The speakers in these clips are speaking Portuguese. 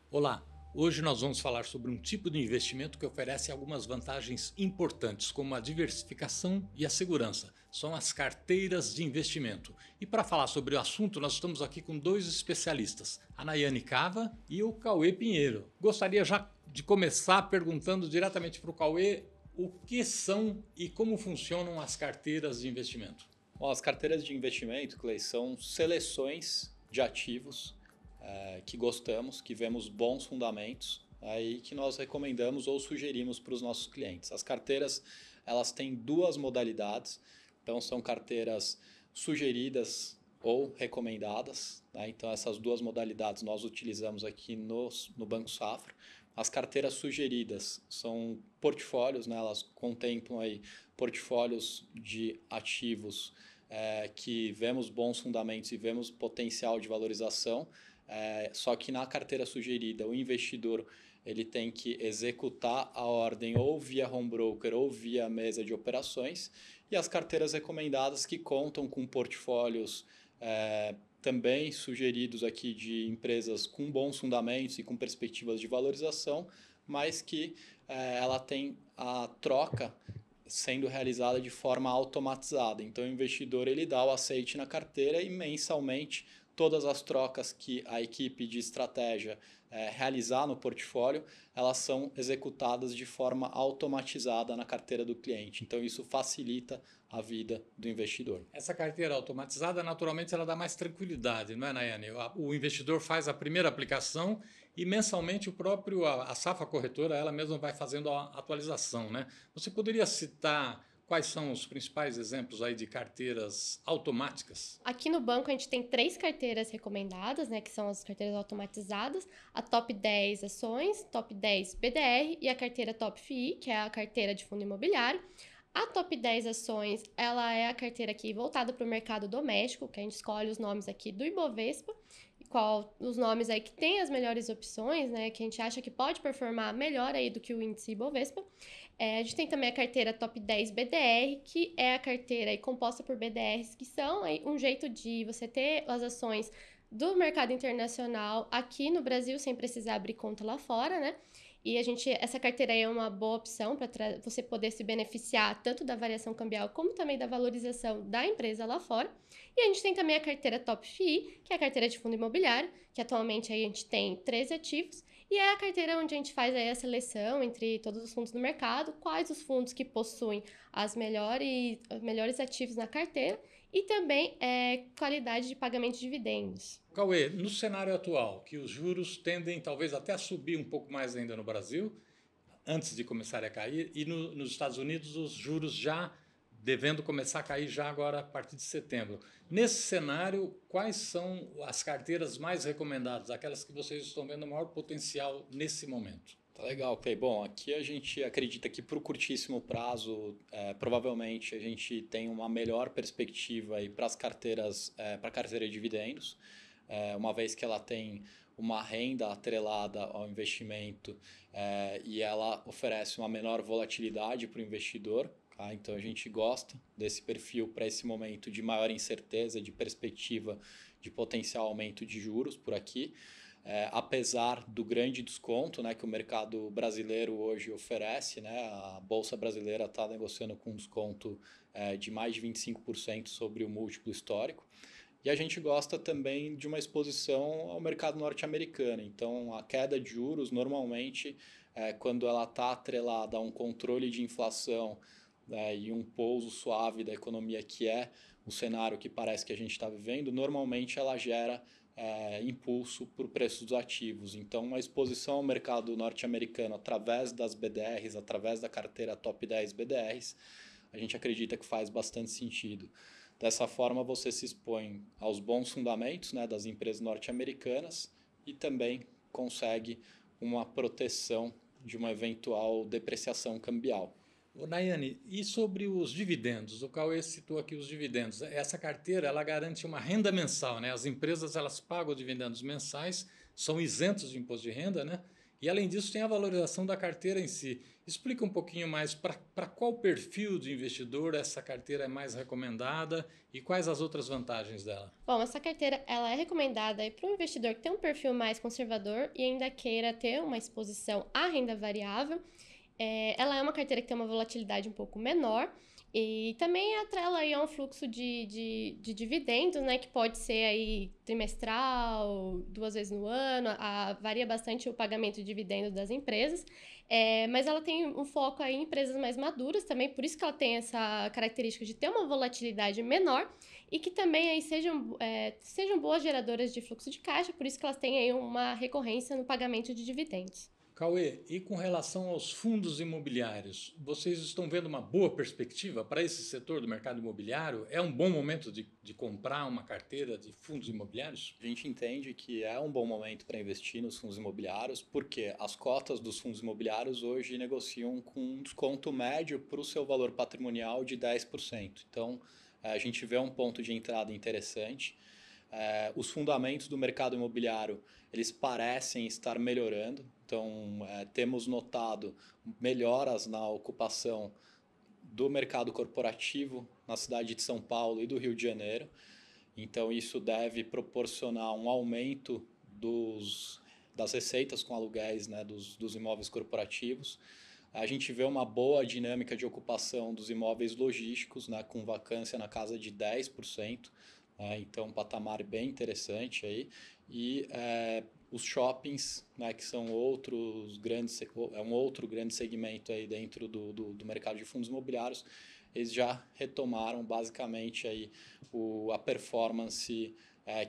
Olá, hoje nós vamos falar sobre um tipo de investimento que oferece algumas vantagens importantes, como a diversificação e a segurança. São as carteiras de investimento. E para falar sobre o assunto, nós estamos aqui com dois especialistas, a Nayane Cava e o Cauê Pinheiro. Gostaria já de começar perguntando diretamente para o Cauê o que são e como funcionam as carteiras de investimento. Bom, as carteiras de investimento, Clay, são seleções de ativos que gostamos, que vemos bons fundamentos, aí que nós recomendamos ou sugerimos para os nossos clientes. As carteiras, elas têm duas modalidades, então são carteiras sugeridas ou recomendadas, né? Então essas duas modalidades nós utilizamos aqui no Banco Safra. As carteiras sugeridas são portfólios, né? Elas contemplam aí portfólios de ativos que vemos bons fundamentos e vemos potencial de valorização, só que na carteira sugerida o investidor ele tem que executar a ordem ou via home broker ou via mesa de operações, e as carteiras recomendadas que contam com portfólios também sugeridos aqui de empresas com bons fundamentos e com perspectivas de valorização, mas que ela tem a troca sendo realizada de forma automatizada. Então o investidor ele dá o aceite na carteira e mensalmente todas as trocas que a equipe de estratégia realizar no portfólio, elas são executadas de forma automatizada na carteira do cliente. Então isso facilita a vida do investidor. Essa carteira automatizada, naturalmente, ela dá mais tranquilidade, não é, Nayane? O investidor faz a primeira aplicação e mensalmente a Safra Corretora, ela mesma vai fazendo a atualização, né? Você poderia citar quais são os principais exemplos aí de carteiras automáticas? Aqui no banco a gente tem 3 carteiras recomendadas, né, que são as carteiras automatizadas, a Top 10 Ações, Top 10 BDR e a carteira Top FI, que é a carteira de fundo imobiliário. A Top 10 Ações, ela é a carteira aqui voltada para o mercado doméstico, que a gente escolhe os nomes aqui do Ibovespa, qual os nomes aí que tem as melhores opções, né, que a gente acha que pode performar melhor aí do que o índice Ibovespa. A gente tem também a carteira Top 10 BDR, que é a carteira aí composta por BDRs, que são aí um jeito de você ter as ações do mercado internacional aqui no Brasil, sem precisar abrir conta lá fora, né? E essa carteira aí é uma boa opção para você poder se beneficiar tanto da variação cambial como também da valorização da empresa lá fora. E a gente tem também a carteira Top FI, que é a carteira de fundo imobiliário, que atualmente aí a gente tem 13 ativos, e é a carteira onde a gente faz aí a seleção entre todos os fundos do mercado, quais os fundos que possuem os melhores ativos na carteira e também qualidade de pagamento de dividendos. Cauê, no cenário atual, que os juros tendem talvez até a subir um pouco mais ainda no Brasil, antes de começar a cair, e nos Estados Unidos os juros já devendo começar a cair já agora a partir de setembro. Nesse cenário, quais são as carteiras mais recomendadas, aquelas que vocês estão vendo o maior potencial nesse momento? Tá legal, ok. Bom, aqui a gente acredita que para o curtíssimo prazo, provavelmente a gente tem uma melhor perspectiva para as carteiras, para a carteira de dividendos, uma vez que ela tem uma renda atrelada ao investimento e ela oferece uma menor volatilidade para o investidor. Tá? Então a gente gosta desse perfil para esse momento de maior incerteza, de perspectiva de potencial aumento de juros por aqui. Apesar do grande desconto, né, que o mercado brasileiro hoje oferece, né, a Bolsa Brasileira está negociando com um desconto de mais de 25% sobre o múltiplo histórico. E a gente gosta também de uma exposição ao mercado norte-americano. Então, a queda de juros, normalmente, quando ela está atrelada a um controle de inflação e um pouso suave da economia, que é o cenário que parece que a gente está vivendo, normalmente ela gera impulso para o preço dos ativos. Então, uma exposição ao mercado norte-americano através das BDRs, através da carteira Top 10 BDRs, a gente acredita que faz bastante sentido. Dessa forma, você se expõe aos bons fundamentos, né, das empresas norte-americanas e também consegue uma proteção de uma eventual depreciação cambial. Nayane, e sobre os dividendos? O Cauê citou aqui os dividendos. Essa carteira ela garante uma renda mensal, né? As empresas elas pagam dividendos mensais, são isentos de imposto de renda, né? E além disso, tem a valorização da carteira em si. Explica um pouquinho mais para qual perfil de investidor essa carteira é mais recomendada e quais as outras vantagens dela. Bom, essa carteira ela é recomendada para um investidor que tem um perfil mais conservador e ainda queira ter uma exposição à renda variável. Ela é uma carteira que tem uma volatilidade um pouco menor e também atrela aí a um fluxo de dividendos, né, que pode ser aí trimestral, 2 vezes no ano, varia bastante o pagamento de dividendos das empresas, mas ela tem um foco aí em empresas mais maduras também, por isso que ela tem essa característica de ter uma volatilidade menor e que também aí sejam boas geradoras de fluxo de caixa, por isso que elas têm aí uma recorrência no pagamento de dividendos. Cauê, e com relação aos fundos imobiliários, vocês estão vendo uma boa perspectiva para esse setor do mercado imobiliário? É um bom momento de comprar uma carteira de fundos imobiliários? A gente entende que é um bom momento para investir nos fundos imobiliários, porque as cotas dos fundos imobiliários hoje negociam com um desconto médio para o seu valor patrimonial de 10%. Então, a gente vê um ponto de entrada interessante. Os fundamentos do mercado imobiliário, eles parecem estar melhorando. Então, temos notado melhoras na ocupação do mercado corporativo na cidade de São Paulo e do Rio de Janeiro. Então, isso deve proporcionar um aumento das receitas com aluguéis, né, dos imóveis corporativos. A gente vê uma boa dinâmica de ocupação dos imóveis logísticos, né, com vacância na casa de 10%. Então, um patamar bem interessante aí. E os shoppings, né, que são um outro grande segmento aí dentro do mercado de fundos imobiliários, eles já retomaram basicamente aí a performance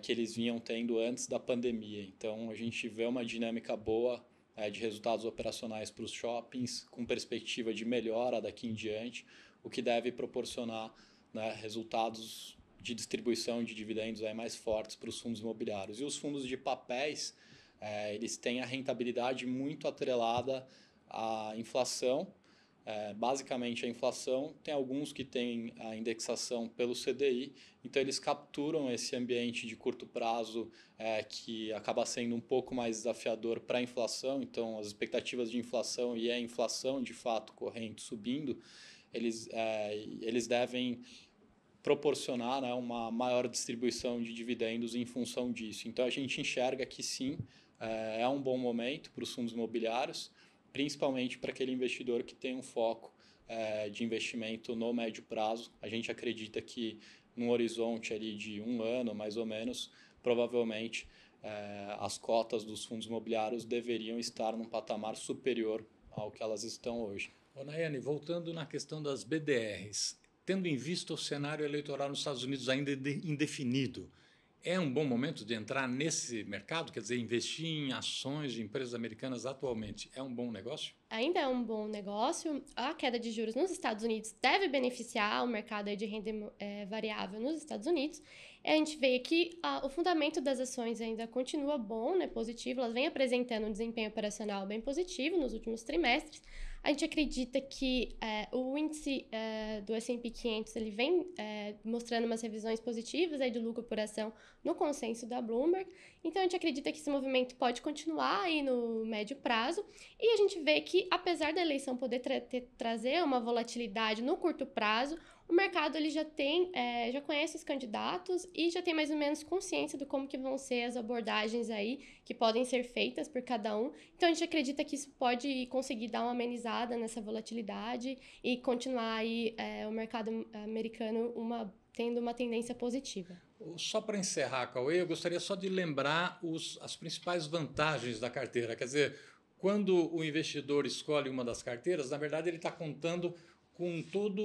que eles vinham tendo antes da pandemia. Então, a gente vê uma dinâmica boa de resultados operacionais para os shoppings, com perspectiva de melhora daqui em diante, o que deve proporcionar, né, resultados de distribuição de dividendos aí mais fortes para os fundos imobiliários. E os fundos de papéis, eles têm a rentabilidade muito atrelada à inflação. Basicamente, a inflação, tem alguns que têm a indexação pelo CDI, então eles capturam esse ambiente de curto prazo que acaba sendo um pouco mais desafiador para a inflação. Então, as expectativas de inflação e a inflação de fato corrente subindo, eles devem proporcionar, né, uma maior distribuição de dividendos em função disso. Então, a gente enxerga que sim, é um bom momento para os fundos imobiliários, principalmente para aquele investidor que tem um foco de investimento no médio prazo. A gente acredita que num horizonte ali de 1 ano, mais ou menos, provavelmente as cotas dos fundos imobiliários deveriam estar num patamar superior ao que elas estão hoje. Ô Nayane, voltando na questão das BDRs, tendo em vista o cenário eleitoral nos Estados Unidos ainda indefinido, é um bom momento de entrar nesse mercado? Quer dizer, investir em ações de empresas americanas atualmente é um bom negócio? Ainda é um bom negócio. A queda de juros nos Estados Unidos deve beneficiar o mercado de renda variável nos Estados Unidos. A gente vê que o fundamento das ações ainda continua bom, né, positivo. Elas vêm apresentando um desempenho operacional bem positivo nos últimos trimestres. A gente acredita que o índice do S&P 500 ele vem mostrando umas revisões positivas aí de lucro por ação no consenso da Bloomberg. Então, a gente acredita que esse movimento pode continuar aí no médio prazo. E a gente vê que, apesar da eleição poder trazer uma volatilidade no curto prazo, o mercado ele já conhece os candidatos e já tem mais ou menos consciência de como que vão ser as abordagens aí que podem ser feitas por cada um. Então, a gente acredita que isso pode conseguir dar uma amenizada nessa volatilidade e continuar aí o mercado americano tendo uma tendência positiva. Só para encerrar, Cauê, eu gostaria só de lembrar as principais vantagens da carteira. Quer dizer, quando o investidor escolhe uma das carteiras, na verdade ele está contando com toda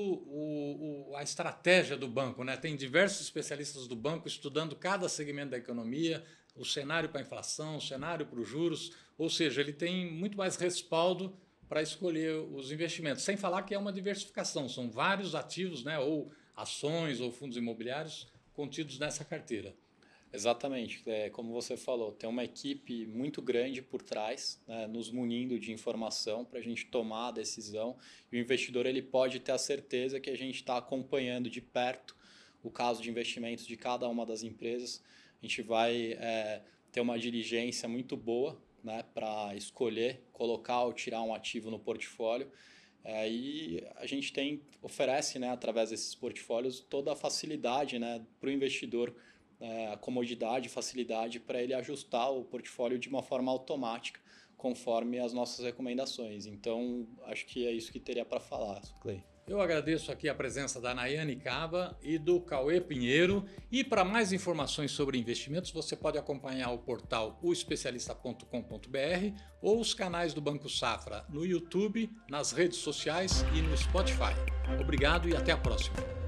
a estratégia do banco, né? Tem diversos especialistas do banco estudando cada segmento da economia, o cenário para a inflação, o cenário para os juros, ou seja, ele tem muito mais respaldo para escolher os investimentos, sem falar que é uma diversificação, são vários ativos, né? Ou ações ou fundos imobiliários contidos nessa carteira. Exatamente, como você falou, tem uma equipe muito grande por trás, né, nos munindo de informação para a gente tomar a decisão, e o investidor ele pode ter a certeza que a gente está acompanhando de perto o caso de investimentos de cada uma das empresas. A gente vai ter uma diligência muito boa né, para escolher, colocar ou tirar um ativo no portfólio. E a gente oferece, né, através desses portfólios, toda a facilidade, né, para o investidor, a comodidade, facilidade para ele ajustar o portfólio de uma forma automática, conforme as nossas recomendações. Então, acho que é isso que teria para falar, Clay. Eu agradeço aqui a presença da Nayane Cava e do Cauê Pinheiro. E para mais informações sobre investimentos, você pode acompanhar o portal oespecialista.com.br ou os canais do Banco Safra no YouTube, nas redes sociais e no Spotify. Obrigado e até a próxima.